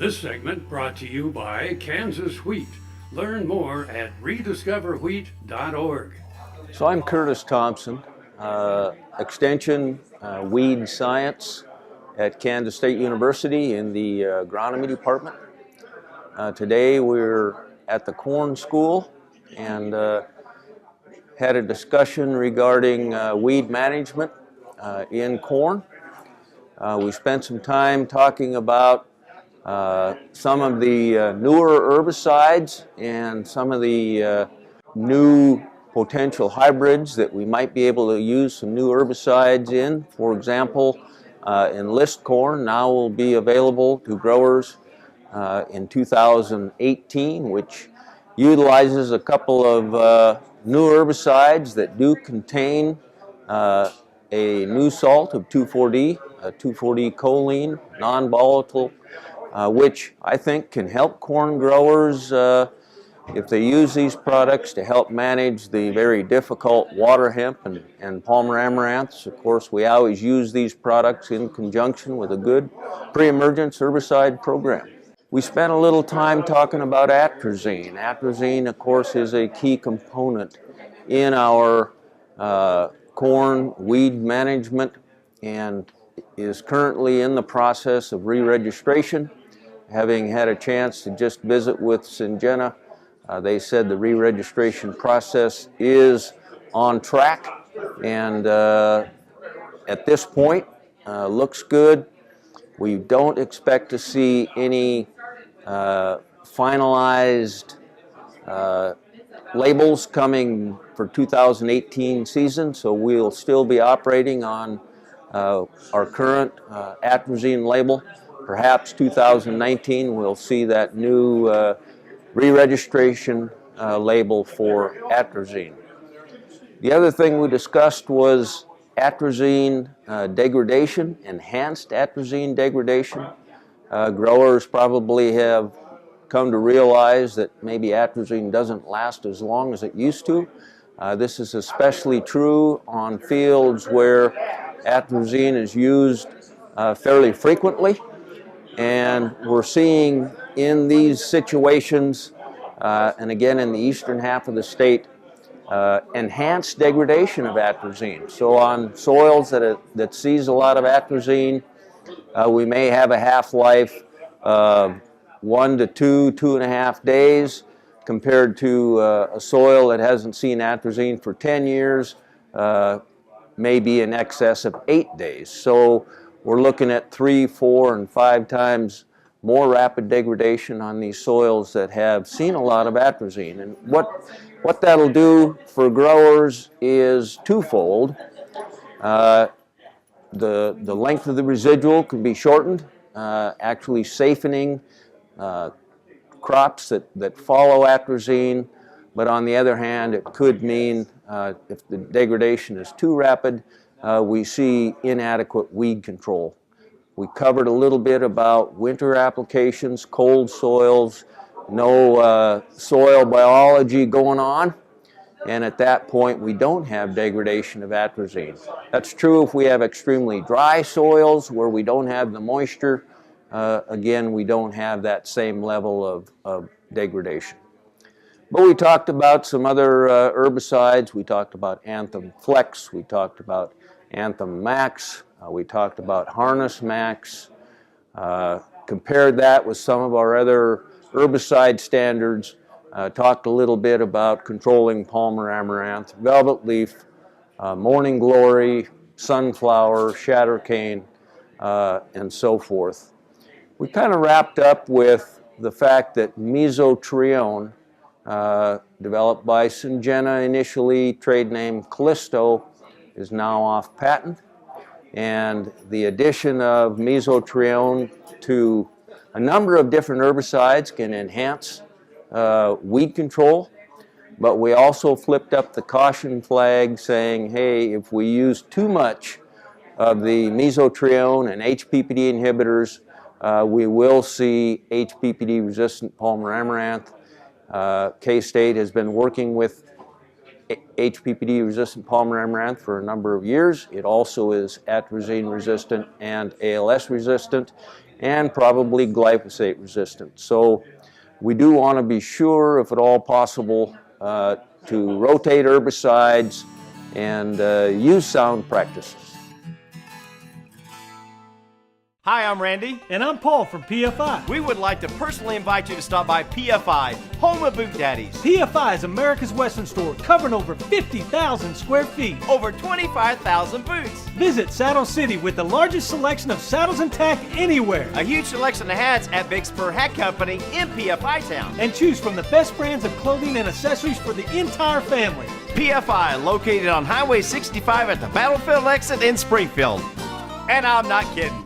This segment brought to you by Kansas Wheat. Learn more at rediscoverwheat.org. So I'm Curtis Thompson, Extension Weed Science at Kansas State University in the agronomy department. Today we're at the corn school and had a discussion regarding weed management in corn. We spent some time talking about some of the newer herbicides and some of the new potential hybrids that we might be able to use some new herbicides in. For example, enlist corn now will be available to growers in 2018, which utilizes a couple of new herbicides that do contain a new salt of 2,4-D, 2,4-D choline, non-volatile, which I think can help corn growers if they use these products to help manage the very difficult water hemp and palmer amaranths. Of course, we always use these products in conjunction with a good pre-emergence herbicide program. We spent a little time talking about atrazine. Atrazine, of course, is a key component in our corn weed management and is currently in the process of re-registration. Having had a chance to just visit with Syngenta, they said the re-registration process is on track and at this point looks good. We don't expect to see any finalized labels coming for 2018 season, so we'll still be operating on our current atrazine label. Perhaps 2019 we'll see that new re-registration label for atrazine. The other thing we discussed was atrazine degradation, enhanced atrazine degradation. Growers probably have come to realize that maybe atrazine doesn't last as long as it used to. This is especially true on fields where atrazine is used fairly frequently, and we're seeing in these situations, and again in the eastern half of the state, enhanced degradation of atrazine. So on soils that sees a lot of atrazine, we may have a half-life of 1 to 2.5 days, compared to a soil that hasn't seen atrazine for 10 years, maybe in excess of 8 days. So we're looking at 3, 4, and 5 times more rapid degradation on these soils that have seen a lot of atrazine. And what that'll do for growers is twofold. The length of the residual can be shortened, actually safening crops that follow atrazine, but on the other hand, it could mean if the degradation is too rapid, we see inadequate weed control. We covered a little bit about winter applications, cold soils, no soil biology going on, and at that point we don't have degradation of atrazine. That's true if we have extremely dry soils where we don't have the moisture. Again, we don't have that same level of degradation. But we talked about some other herbicides. We talked about Anthem Flex, we talked about Anthem Max, we talked about Harness Max, compared that with some of our other herbicide standards, talked a little bit about controlling palmer amaranth, velvet leaf, morning glory, sunflower, shatter cane, and so forth. We kind of wrapped up with the fact that mesotrione, developed by Syngenta initially, trade name Callisto, is now off patent. And the addition of mesotrione to a number of different herbicides can enhance weed control. But we also flipped up the caution flag saying, hey, if we use too much of the mesotrione and HPPD inhibitors, we will see HPPD resistant palmer amaranth. K-State has been working with HPPD resistant palmer amaranth for a number of years. It also is atrazine resistant and ALS resistant, and probably glyphosate resistant. So we do want to be sure, if at all possible, to rotate herbicides and use sound practices. Hi, I'm Randy. And I'm Paul from PFI. We would like to personally invite you to stop by PFI, home of Boot Daddies. PFI is America's Western store, covering over 50,000 square feet. Over 25,000 boots. Visit Saddle City with the largest selection of saddles and tack anywhere. A huge selection of hats at Big Spur Hat Company in PFI Town. And choose from the best brands of clothing and accessories for the entire family. PFI, located on Highway 65 at the Battlefield exit in Springfield. And I'm not kidding.